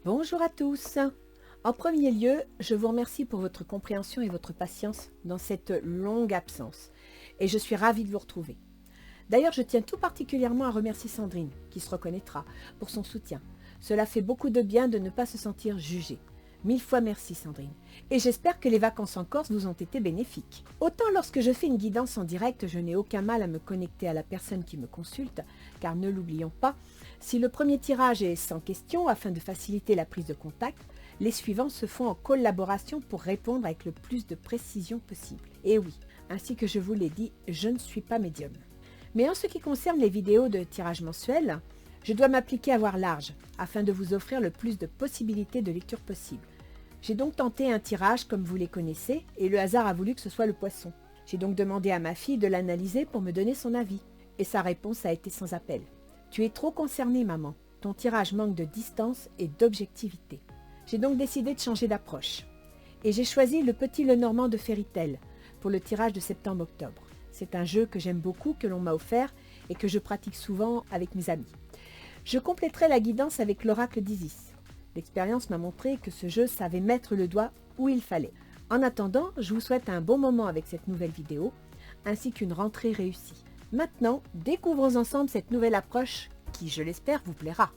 Bonjour à tous. En premier lieu, je vous remercie pour votre compréhension et votre patience dans cette longue absence. Et je suis ravie de vous retrouver. D'ailleurs, je tiens tout particulièrement à remercier Sandrine, qui se reconnaîtra, pour son soutien. Cela fait beaucoup de bien de ne pas se sentir jugée. Mille fois merci Sandrine. Et j'espère que les vacances en Corse vous ont été bénéfiques. Autant lorsque je fais une guidance en direct, je n'ai aucun mal à me connecter à la personne qui me consulte, car ne l'oublions pas, si le premier tirage est sans question afin de faciliter la prise de contact, les suivants se font en collaboration pour répondre avec le plus de précision possible. Et oui, ainsi que je vous l'ai dit, je ne suis pas médium. Mais en ce qui concerne les vidéos de tirage mensuel, je dois m'appliquer à voir large, afin de vous offrir le plus de possibilités de lecture possible. J'ai donc tenté un tirage comme vous les connaissez, et le hasard a voulu que ce soit le poisson. J'ai donc demandé à ma fille de l'analyser pour me donner son avis, et sa réponse a été sans appel. Tu es trop concernée, maman. Ton tirage manque de distance et d'objectivité. J'ai donc décidé de changer d'approche. Et j'ai choisi le petit Lenormand de Fairy Tail pour le tirage de septembre-octobre. C'est un jeu que j'aime beaucoup, que l'on m'a offert et que je pratique souvent avec mes amis. Je compléterai la guidance avec l'oracle d'Isis. L'expérience m'a montré que ce jeu savait mettre le doigt où il fallait. En attendant, je vous souhaite un bon moment avec cette nouvelle vidéo, ainsi qu'une rentrée réussie. Maintenant, découvrons ensemble cette nouvelle approche qui, je l'espère, vous plaira.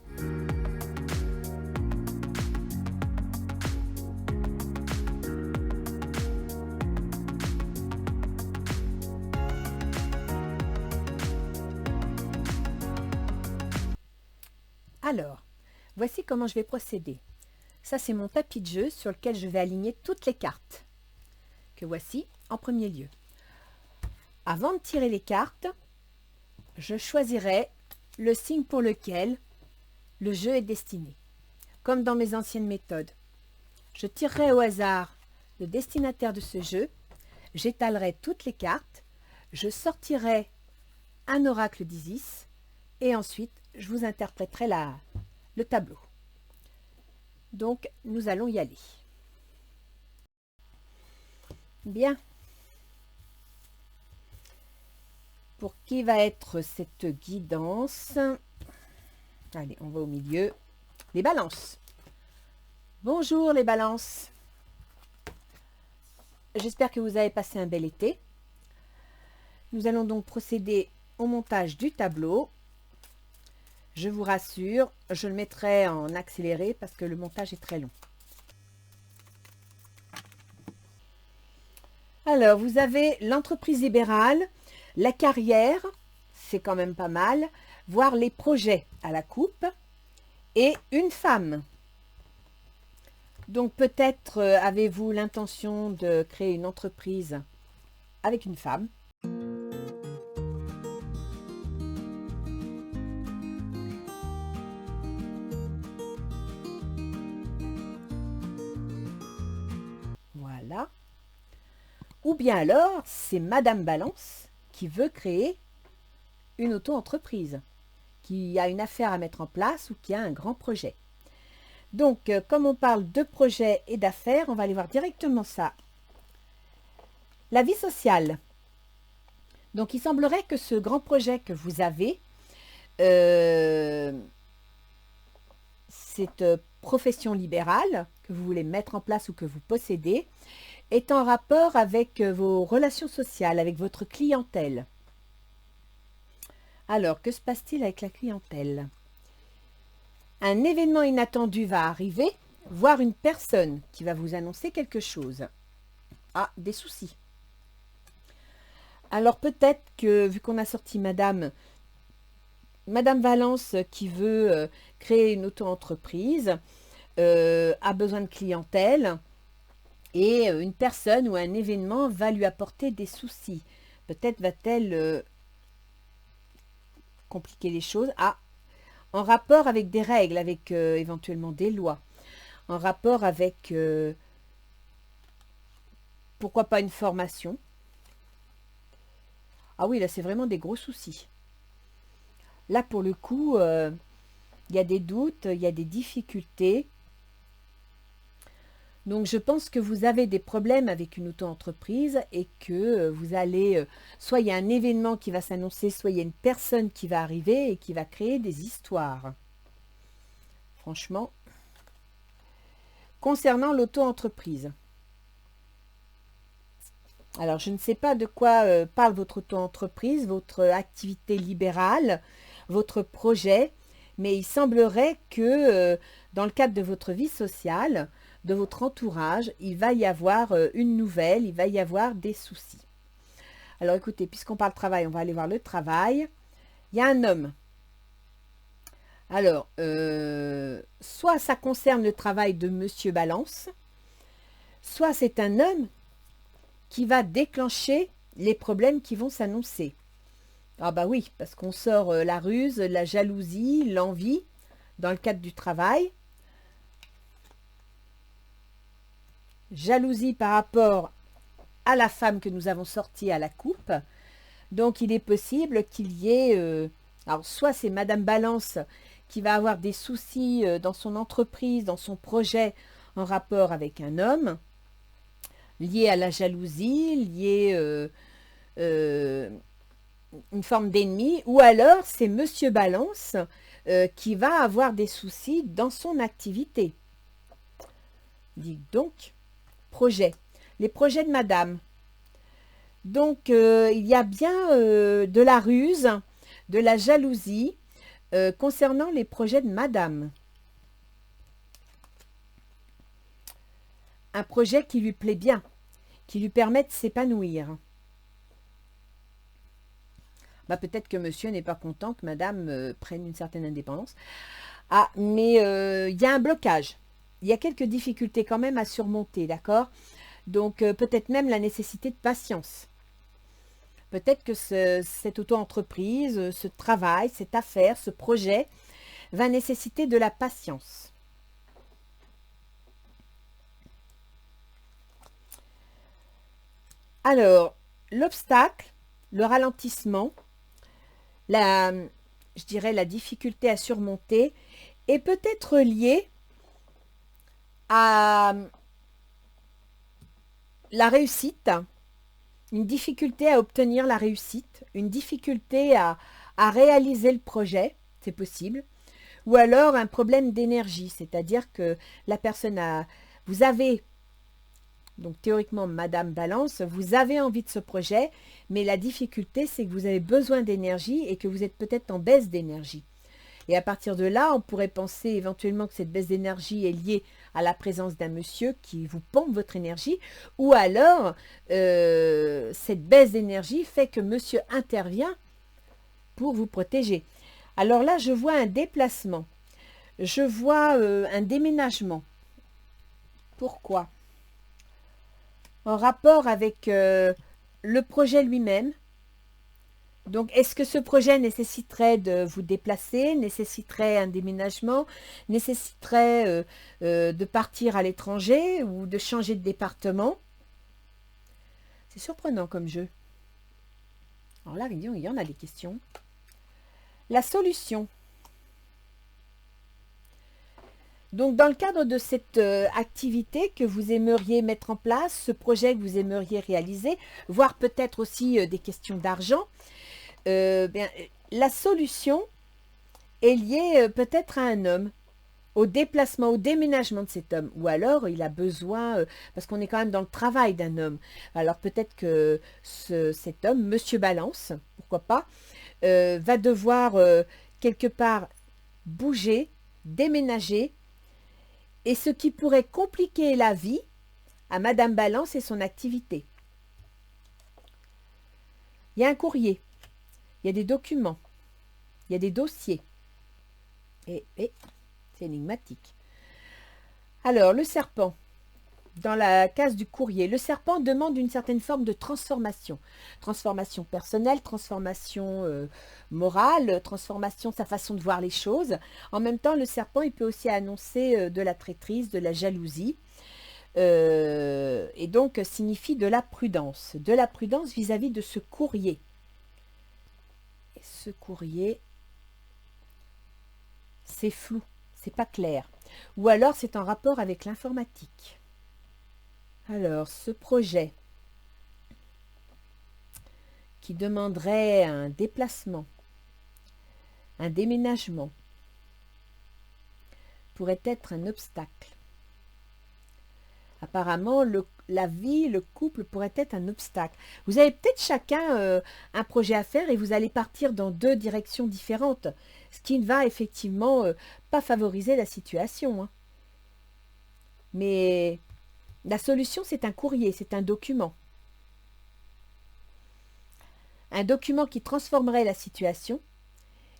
Alors, voici comment je vais procéder. Ça, c'est mon tapis de jeu sur lequel je vais aligner toutes les cartes, que voici en premier lieu. Avant de tirer les cartes, je choisirai le signe pour lequel le jeu est destiné. Comme dans mes anciennes méthodes, je tirerai au hasard le destinataire de ce jeu, j'étalerai toutes les cartes, je sortirai un oracle d'Isis et ensuite je vous interpréterai le tableau. Donc nous allons y aller. Bien. Pour qui va être cette guidance? Allez, on va au milieu. Les balances. Bonjour les balances. J'espère que vous avez passé un bel été. Nous allons donc procéder au montage du tableau. Je vous rassure, je le mettrai en accéléré parce que le montage est très long. Alors, vous avez l'entreprise libérale, la carrière, c'est quand même pas mal, voire les projets à la coupe, et une femme. Donc peut-être avez-vous l'intention de créer une entreprise avec une femme. Voilà. Ou bien alors, c'est Madame Balance qui veut créer une auto-entreprise, qui a une affaire à mettre en place ou qui a un grand projet. Donc, comme on parle de projet et d'affaires, on va aller voir directement ça. La vie sociale. Donc, il semblerait que ce grand projet que vous avez, cette profession libérale que vous voulez mettre en place ou que vous possédez, est en rapport avec vos relations sociales, avec votre clientèle. Alors, que se passe-t-il avec la clientèle? Un événement inattendu va arriver, voire une personne qui va vous annoncer quelque chose. Ah, des soucis. Alors peut-être que, vu qu'on a sorti Madame Valence qui veut créer une auto-entreprise, a besoin de clientèle, et une personne ou un événement va lui apporter des soucis. Peut-être va-t-elle compliquer les choses. Ah, en rapport avec des règles, avec éventuellement des lois, en rapport avec, pourquoi pas une formation. Ah oui, là c'est vraiment des gros soucis. Là pour le coup, il y a des doutes, il y a des difficultés. Donc je pense que vous avez des problèmes avec une auto-entreprise et que vous allez, soit il y a un événement qui va s'annoncer, soit il y a une personne qui va arriver et qui va créer des histoires. Franchement, concernant l'auto-entreprise. Alors, je ne sais pas de quoi parle votre auto-entreprise, votre activité libérale, votre projet, mais il semblerait que dans le cadre de votre vie sociale, de votre entourage, il va y avoir une nouvelle, il va y avoir des soucis. Alors écoutez, puisqu'on parle travail, on va aller voir le travail. Il y a un homme. Alors, soit ça concerne le travail de Monsieur Balance, soit c'est un homme qui va déclencher les problèmes qui vont s'annoncer. Ah bah oui, parce qu'on sort la ruse, la jalousie, l'envie dans le cadre du travail. Jalousie par rapport à la femme que nous avons sortie à la coupe. Donc il est possible qu'il y ait... alors soit c'est Madame Balance qui va avoir des soucis dans son entreprise, dans son projet en rapport avec un homme, lié à la jalousie, lié une forme d'ennemi, ou alors c'est Monsieur Balance qui va avoir des soucis dans son activité. Dites donc, projet. Les projets de Madame. Donc, il y a bien de la ruse, de la jalousie concernant les projets de Madame. Un projet qui lui plaît bien, qui lui permet de s'épanouir. Bah, peut-être que monsieur n'est pas content que Madame prenne une certaine indépendance. Ah, mais il y a un blocage. Il y a quelques difficultés quand même à surmonter, d'accord? Donc, peut-être même la nécessité de patience. Peut-être que cette auto-entreprise, ce travail, cette affaire, ce projet va nécessiter de la patience. Alors, l'obstacle, le ralentissement, je dirais la difficulté à surmonter est peut-être lié à la réussite, une difficulté à obtenir la réussite, une difficulté à réaliser le projet, c'est possible, ou alors un problème d'énergie, c'est-à-dire que la personne a... Vous avez, donc théoriquement Madame Balance, vous avez envie de ce projet, mais la difficulté c'est que vous avez besoin d'énergie et que vous êtes peut-être en baisse d'énergie. Et à partir de là, on pourrait penser éventuellement que cette baisse d'énergie est liée à la présence d'un monsieur qui vous pompe votre énergie, ou alors cette baisse d'énergie fait que monsieur intervient pour vous protéger. Alors là, je vois un déplacement, je vois un déménagement. Pourquoi? En rapport avec le projet lui-même. Donc, est-ce que ce projet nécessiterait de vous déplacer, nécessiterait un déménagement, nécessiterait de partir à l'étranger ou de changer de département? C'est surprenant comme jeu. Alors là, il y en a des questions. La solution. Donc, dans le cadre de cette activité que vous aimeriez mettre en place, ce projet que vous aimeriez réaliser, voire peut-être aussi des questions d'argent, la solution est liée peut-être à un homme, au déplacement, au déménagement de cet homme. Ou alors, il a besoin, parce qu'on est quand même dans le travail d'un homme. Alors, peut-être que cet homme, Monsieur Balance, pourquoi pas, va devoir quelque part bouger, déménager, et ce qui pourrait compliquer la vie à Madame Balance et son activité. Il y a un courrier, il y a des documents, il y a des dossiers. Et c'est énigmatique. Alors, le serpent, dans la case du courrier, le serpent demande une certaine forme de transformation. Transformation personnelle, transformation morale, transformation de sa façon de voir les choses. En même temps, le serpent, il peut aussi annoncer de la traîtrise, de la jalousie. Et donc, signifie de la prudence vis-à-vis de ce courrier. Et ce courrier, c'est flou, c'est pas clair. Ou alors, c'est en rapport avec l'informatique. Alors, ce projet qui demanderait un déplacement, un déménagement, pourrait être un obstacle. Apparemment, la vie, le couple pourrait être un obstacle. Vous avez peut-être chacun un projet à faire et vous allez partir dans deux directions différentes, ce qui ne va effectivement pas favoriser la situation, hein. Mais la solution, c'est un courrier, c'est un document. Un document qui transformerait la situation,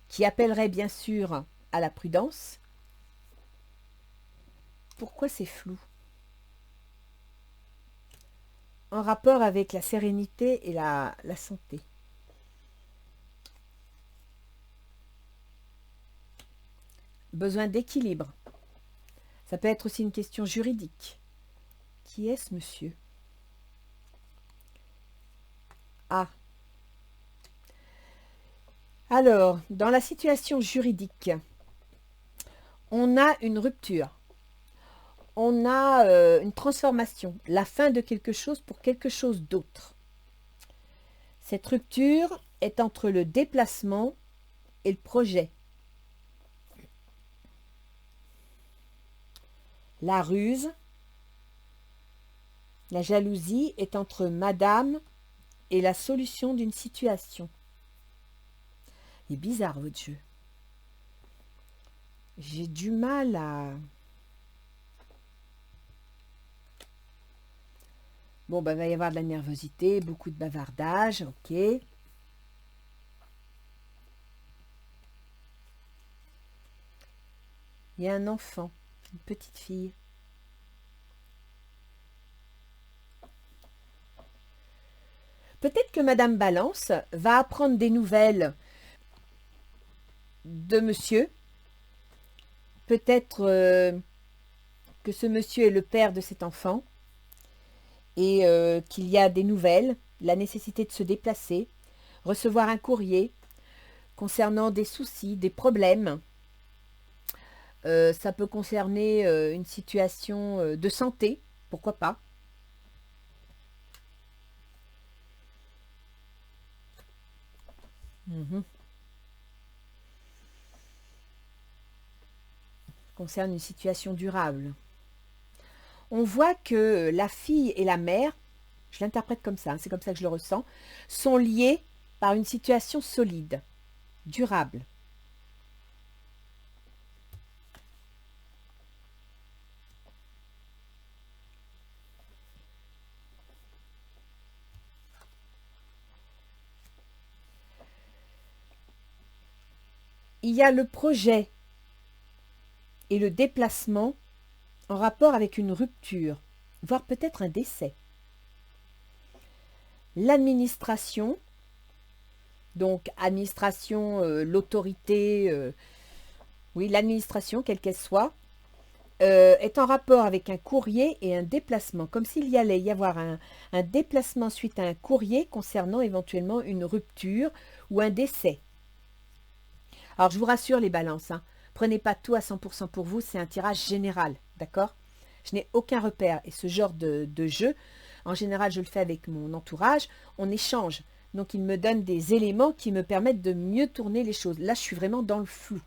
qui appellerait bien sûr à la prudence. Pourquoi c'est flou? En rapport avec la sérénité et la santé. Besoin d'équilibre. Ça peut être aussi une question juridique. Qui est ce monsieur? Ah. Alors, dans la situation juridique, on a une rupture. On a une transformation, la fin de quelque chose pour quelque chose d'autre. Cette rupture est entre le déplacement et le projet. La ruse, la jalousie est entre madame et la solution d'une situation. Il est bizarre votre jeu. J'ai du mal à... Bon, ben, il va y avoir de la nervosité, beaucoup de bavardage, ok. Il y a un enfant, une petite fille. Peut-être que Madame Balance va apprendre des nouvelles de monsieur. Peut-être que ce monsieur est le père de cet enfant et qu'il y a des nouvelles, la nécessité de se déplacer, recevoir un courrier concernant des soucis, des problèmes. Ça peut concerner une situation de santé, pourquoi pas. Concerne une situation durable. On voit que la fille et la mère, je l'interprète comme ça, hein, c'est comme ça que je le ressens, sont liées par une situation solide, durable. Il y a le projet et le déplacement en rapport avec une rupture, voire peut-être un décès. L'administration, donc administration, l'autorité, oui, l'administration, quelle qu'elle soit, est en rapport avec un courrier et un déplacement, comme s'il y allait y avoir un déplacement suite à un courrier concernant éventuellement une rupture ou un décès. Alors, je vous rassure les balances, hein, prenez pas tout à 100% pour vous, c'est un tirage général, d'accord? Je n'ai aucun repère et ce genre de jeu, en général, je le fais avec mon entourage, on échange. Donc, il me donne des éléments qui me permettent de mieux tourner les choses. Là, je suis vraiment dans le flou,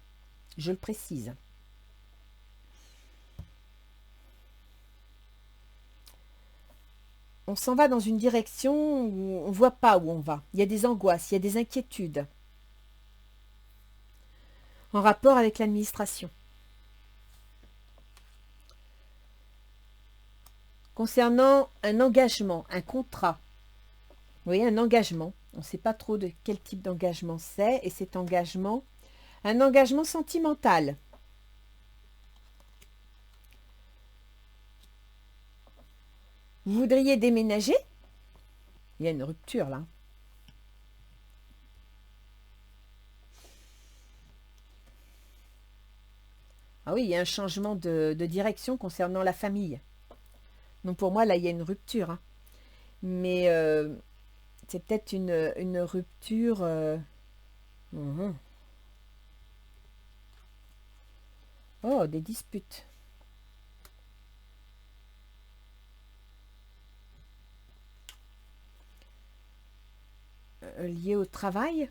je le précise. On s'en va dans une direction où on ne voit pas où on va. Il y a des angoisses, il y a des inquiétudes en rapport avec l'administration. Concernant un engagement, un contrat, vous voyez, un engagement, on ne sait pas trop de quel type d'engagement c'est, et cet engagement, un engagement sentimental. Vous voudriez déménager? Il y a une rupture là. Ah oui, il y a un changement de direction concernant la famille. Donc pour moi, là, il y a une rupture, hein. Mais c'est peut-être une rupture... Oh, des disputes. Liées au travail.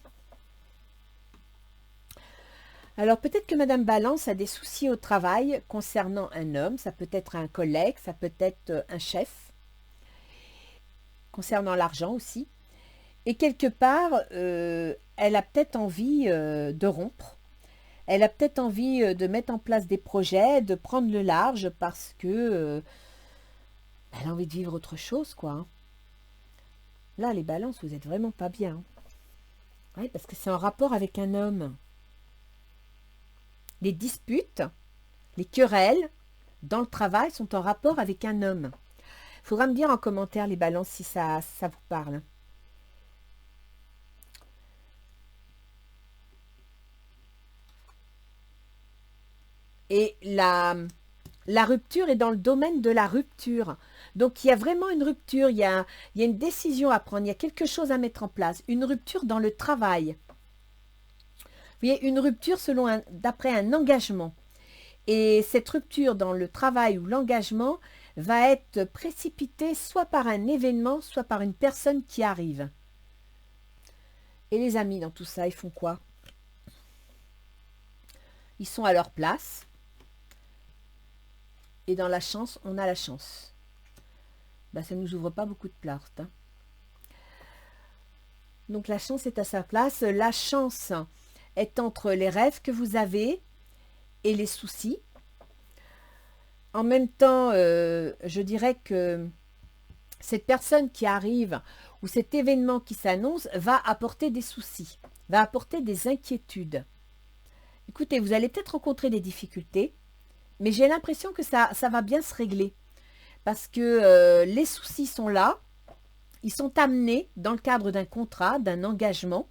Alors peut-être que Madame Balance a des soucis au travail concernant un homme, ça peut être un collègue, ça peut être un chef, concernant l'argent aussi. Et quelque part, elle a peut-être envie de rompre. Elle a peut-être envie de mettre en place des projets, de prendre le large parce que elle a envie de vivre autre chose, quoi, hein. Là, les balances, vous êtes vraiment pas bien. Oui, parce que c'est en rapport avec un homme. Les disputes, les querelles dans le travail sont en rapport avec un homme. Il faudra me dire en commentaire les balances si ça vous parle. Et la rupture est dans le domaine de la rupture. Donc il y a vraiment une rupture, il y a une décision à prendre, il y a quelque chose à mettre en place. Une rupture dans le travail. Vous voyez, une rupture d'après un engagement. Et cette rupture dans le travail ou l'engagement va être précipitée soit par un événement, soit par une personne qui arrive. Et les amis dans tout ça, ils font quoi? Ils sont à leur place. Et dans la chance, on a la chance. Ben, ça ne nous ouvre pas beaucoup de portes, hein. Donc la chance est à sa place. La chance est entre les rêves que vous avez et les soucis. En même temps, je dirais que cette personne qui arrive ou cet événement qui s'annonce va apporter des soucis, va apporter des inquiétudes. Écoutez, vous allez peut-être rencontrer des difficultés, mais j'ai l'impression que ça va bien se régler. Parce que les soucis sont là, ils sont amenés dans le cadre d'un contrat, d'un engagement.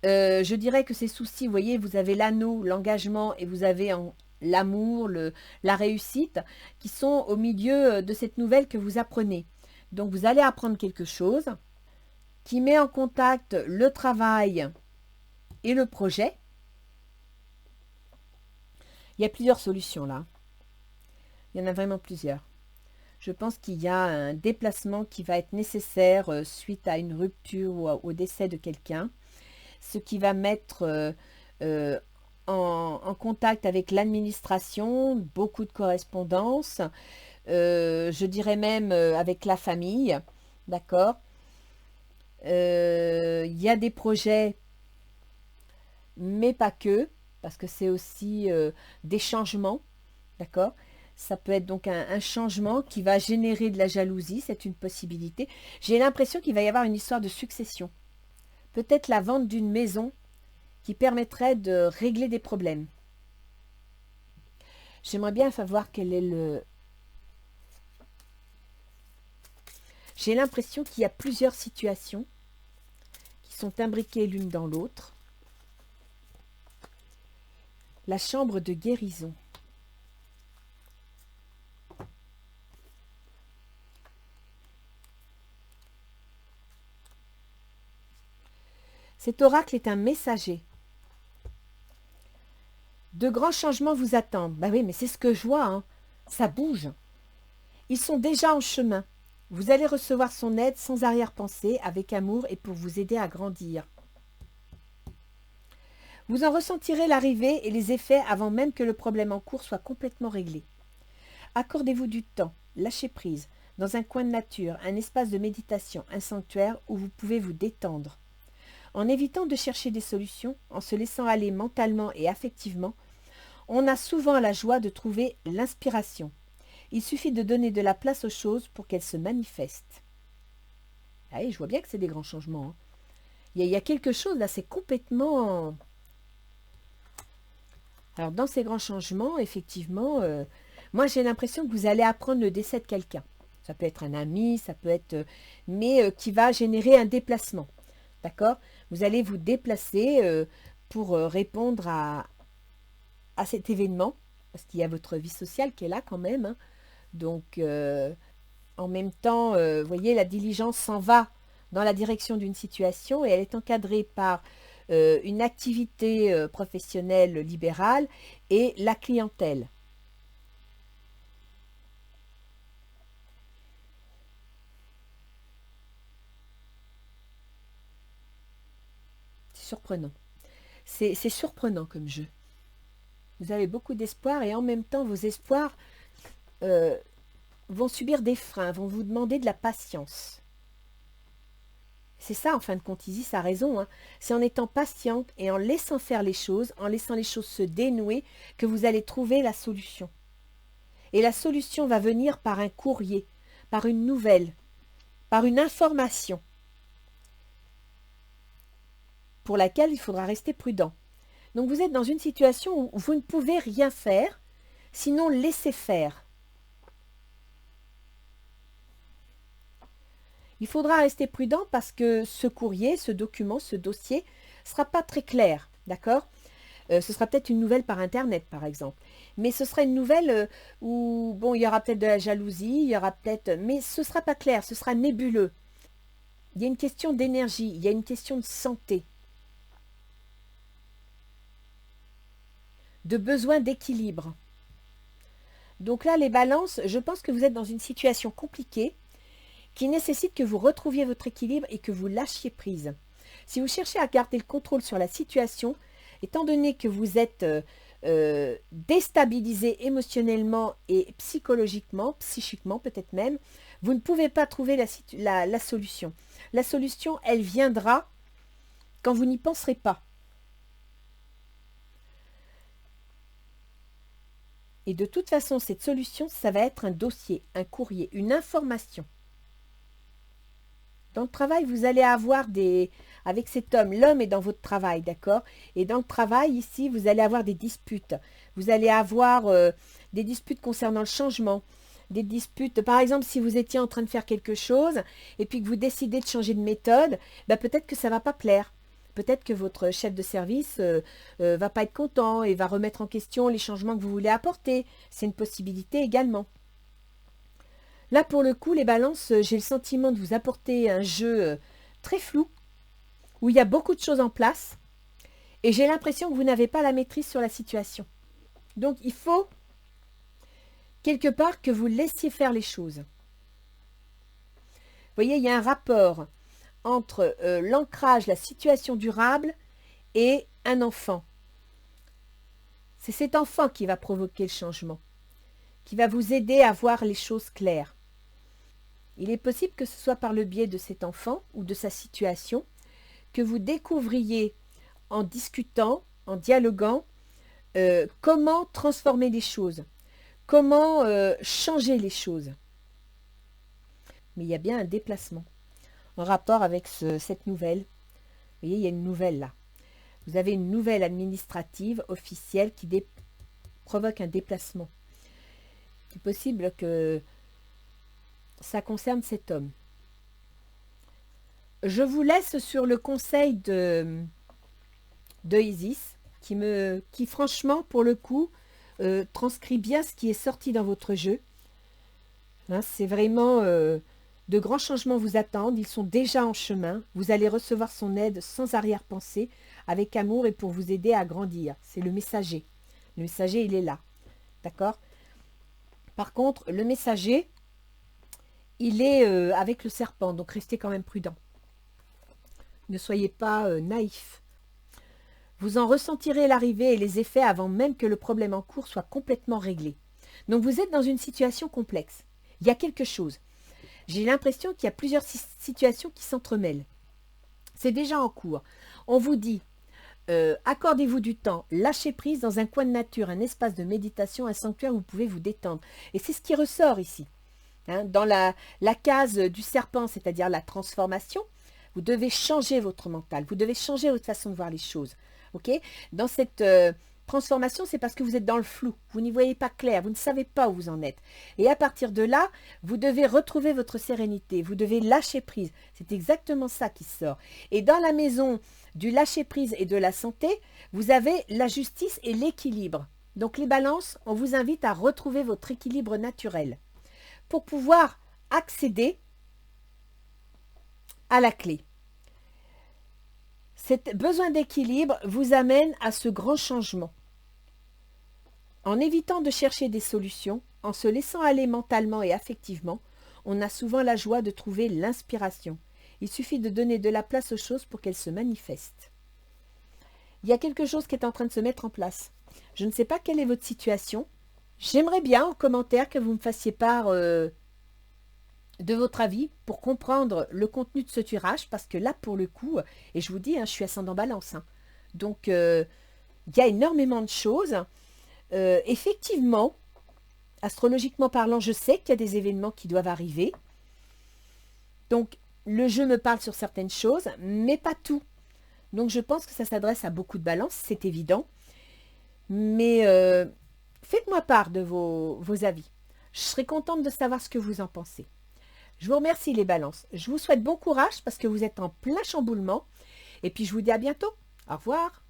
Je dirais que ces soucis, vous voyez, vous avez l'anneau, l'engagement et vous avez l'amour, la réussite qui sont au milieu de cette nouvelle que vous apprenez. Donc vous allez apprendre quelque chose qui met en contact le travail et le projet. Il y a plusieurs solutions là. Il y en a vraiment plusieurs. Je pense qu'il y a un déplacement qui va être nécessaire suite à une rupture ou au décès de quelqu'un, ce qui va mettre en contact avec l'administration, beaucoup de correspondance, je dirais même avec la famille, d'accord. Il y a des projets, mais pas que, parce que c'est aussi des changements, d'accord. Ça peut être donc un changement qui va générer de la jalousie, c'est une possibilité. J'ai l'impression qu'il va y avoir une histoire de succession. Peut-être la vente d'une maison qui permettrait de régler des problèmes. J'aimerais bien savoir quel est le... J'ai l'impression qu'il y a plusieurs situations qui sont imbriquées l'une dans l'autre. La chambre de guérison. Cet oracle est un messager. De grands changements vous attendent. Ben oui, mais c'est ce que je vois, hein. Ça bouge. Ils sont déjà en chemin. Vous allez recevoir son aide sans arrière-pensée, avec amour et pour vous aider à grandir. Vous en ressentirez l'arrivée et les effets avant même que le problème en cours soit complètement réglé. Accordez-vous du temps, lâchez prise, dans un coin de nature, un espace de méditation, un sanctuaire où vous pouvez vous détendre. En évitant de chercher des solutions, en se laissant aller mentalement et affectivement, on a souvent la joie de trouver l'inspiration. Il suffit de donner de la place aux choses pour qu'elles se manifestent. Ah oui, je vois bien que c'est des grands changements, hein. Il y a quelque chose là, c'est complètement... Alors dans ces grands changements, effectivement, moi j'ai l'impression que vous allez apprendre le décès de quelqu'un. Ça peut être un ami, ça peut être... mais qui va générer un déplacement. D'accord? Vous allez vous déplacer pour répondre à cet événement, parce qu'il y a votre vie sociale qui est là quand même, hein. Donc, en même temps, vous voyez, la diligence s'en va dans la direction d'une situation et elle est encadrée par une activité professionnelle libérale et la clientèle. C'est surprenant. C'est surprenant comme jeu. Vous avez beaucoup d'espoir et en même temps, vos espoirs vont subir des freins, vont vous demander de la patience. C'est ça, en fin de compte, Isis a raison. Hein. C'est en étant patiente et en laissant faire les choses, en laissant les choses se dénouer, que vous allez trouver la solution. Et la solution va venir par un courrier, par une nouvelle, par une information, pour laquelle il faudra rester prudent. Donc vous êtes dans une situation où vous ne pouvez rien faire, sinon laisser faire. Il faudra rester prudent parce que ce courrier, ce document, ce dossier ne sera pas très clair, d'accord? Ce sera peut-être une nouvelle par Internet, par exemple. Mais ce sera une nouvelle où, bon, il y aura peut-être de la jalousie, il y aura peut-être... Mais ce ne sera pas clair, ce sera nébuleux. Il y a une question d'énergie, il y a une question de santé, de besoin d'équilibre. Donc là, les balances, je pense que vous êtes dans une situation compliquée qui nécessite que vous retrouviez votre équilibre et que vous lâchiez prise. Si vous cherchez à garder le contrôle sur la situation, étant donné que vous êtes déstabilisé émotionnellement et psychologiquement, psychiquement peut-être même, vous ne pouvez pas trouver la solution. La solution, elle viendra quand vous n'y penserez pas. Et de toute façon, cette solution, ça va être un dossier, un courrier, une information. Dans le travail, vous allez avoir des... Avec cet homme, l'homme est dans votre travail, d'accord? Et dans le travail, ici, vous allez avoir des disputes. Vous allez avoir des disputes concernant le changement. Des disputes, par exemple, si vous étiez en train de faire quelque chose et puis que vous décidez de changer de méthode, ben peut-être que ça ne va pas plaire. Peut-être que votre chef de service va pas être content et va remettre en question les changements que vous voulez apporter. C'est une possibilité également. Là, pour le coup, les balances, j'ai le sentiment de vous apporter un jeu très flou, où il y a beaucoup de choses en place, et j'ai l'impression que vous n'avez pas la maîtrise sur la situation. Donc, il faut, quelque part, que vous laissiez faire les choses. Vous voyez, il y a un rapport entre l'ancrage, la situation durable, et un enfant. C'est cet enfant qui va provoquer le changement, qui va vous aider à voir les choses claires. Il est possible que ce soit par le biais de cet enfant ou de sa situation que vous découvriez en discutant, en dialoguant, comment transformer les choses, comment changer les choses. Mais il y a bien un déplacement en rapport avec cette nouvelle. Vous voyez, il y a une nouvelle là. Vous avez une nouvelle administrative officielle qui provoque un déplacement. C'est possible que ça concerne cet homme. Je vous laisse sur le conseil de Isis, qui franchement, pour le coup, transcrit bien ce qui est sorti dans votre jeu. Hein, c'est vraiment de grands changements vous attendent, ils sont déjà en chemin. Vous allez recevoir son aide sans arrière-pensée, avec amour et pour vous aider à grandir. C'est le messager. Le messager, il est là. D'accord? Par contre, le messager, il est avec le serpent, donc restez quand même prudent. Ne soyez pas naïf. Vous en ressentirez l'arrivée et les effets avant même que le problème en cours soit complètement réglé. Donc vous êtes dans une situation complexe. Il y a quelque chose. J'ai l'impression qu'il y a plusieurs situations qui s'entremêlent. C'est déjà en cours. On vous dit, accordez-vous du temps, lâchez prise dans un coin de nature, un espace de méditation, un sanctuaire où vous pouvez vous détendre. Et c'est ce qui ressort ici. Hein, dans la case du serpent, c'est-à-dire la transformation, vous devez changer votre mental, vous devez changer votre façon de voir les choses. Okay, dans cette transformation, c'est parce que vous êtes dans le flou, vous n'y voyez pas clair, vous ne savez pas où vous en êtes. Et à partir de là, vous devez retrouver votre sérénité, vous devez lâcher prise. C'est exactement ça qui sort. Et dans la maison du lâcher prise et de la santé, vous avez la justice et l'équilibre. Donc les balances, on vous invite à retrouver votre équilibre naturel pour pouvoir accéder à la clé. Cet besoin d'équilibre vous amène à ce grand changement. En évitant de chercher des solutions, en se laissant aller mentalement et affectivement, on a souvent la joie de trouver l'inspiration. Il suffit de donner de la place aux choses pour qu'elles se manifestent. il y a quelque chose qui est en train de se mettre en place. Je ne sais pas quelle est votre situation. J'aimerais bien en commentaire que vous me fassiez part de votre avis pour comprendre le contenu de ce tirage, parce que là, pour le coup, et je vous dis, hein, je suis ascendant balance. Hein. Donc, il y a énormément de choses. Effectivement, astrologiquement parlant, je sais qu'il y a des événements qui doivent arriver. Donc, le jeu me parle sur certaines choses, mais pas tout. Donc, je pense que ça s'adresse à beaucoup de balances, c'est évident. Mais faites-moi part de vos avis. Je serais contente de savoir ce que vous en pensez. Je vous remercie les balances. Je vous souhaite bon courage parce que vous êtes en plein chamboulement. Et puis, je vous dis à bientôt. Au revoir.